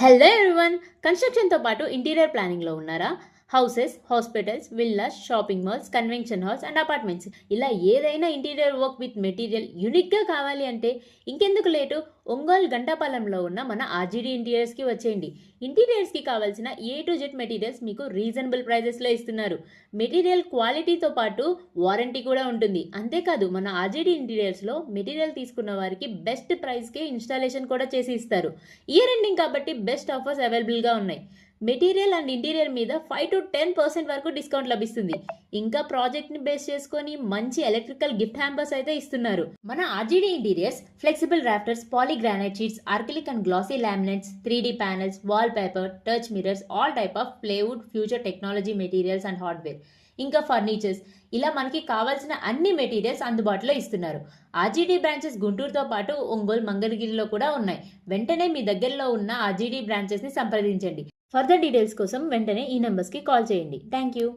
Hello everyone. కన్స్ట్రక్షన్తో పాటు interior ప్లానింగ్లో ఉన్నారా? Houses, hospitals, villas, shopping malls, convention halls and apartments ఇలా ఏదైనా ఇంటీరియర్ వర్క్ విత్ మెటీరియల్ యూనిక్గా కావాలి అంటే ఇంకెందుకు లేటు, ఒంగోలు గంటాపాలెంలో ఉన్న మన ఆర్జీడీ ఇంటీరియర్స్కి వచ్చేయండి. ఇంటీరియర్స్కి కావాల్సిన ఏ టు జెడ్ మెటీరియల్స్ మీకు రీజనబుల్ ప్రైజెస్లో ఇస్తున్నారు. మెటీరియల్ క్వాలిటీతో పాటు వారంటీ కూడా ఉంటుంది. అంతేకాదు మన ఆర్జీడీ ఇంటీరియర్స్లో మెటీరియల్ తీసుకున్న వారికి బెస్ట్ ప్రైస్కే ఇన్స్టాలేషన్ కూడా చేసి ఇస్తారు. ఇయర్ ఎండింగ్ కాబట్టి బెస్ట్ ఆఫర్స్ అవైలబుల్గా ఉన్నాయి. మెటీరియల్ అండ్ ఇంటీరియర్ మీద 5 to 10% వరకు డిస్కౌంట్ లభిస్తుంది. ఇంకా ప్రాజెక్ట్ని బేస్ చేసుకొని మంచి ఎలక్ట్రికల్ గిఫ్ట్ హ్యాంబర్స్ అయితే ఇస్తున్నారు. మన RGD interiors flexible rafters, polygranite sheets, acrylic and glossy laminates, 3D panels, wall paper, touch mirrors, all type of plywood, future technology materials and hardware, ఇంకా ఫర్నిచర్స్ ఇలా మనకి కావాల్సిన అన్ని మెటీరియల్స్ అందుబాటులో ఇస్తున్నారు. ఆర్జీడీ బ్రాంచెస్ గుంటూరుతో పాటు ఒంగోలు, మంగళగిరిలో కూడా ఉన్నాయి. వెంటనే మీ దగ్గరలో ఉన్న ఆర్జీడీ బ్రాంచెస్ని సంప్రదించండి. ఫర్దర్ డీటెయిల్స్ కోసం వెంటనే ఈ నెంబర్స్కి కాల్ చేయండి. Thank you.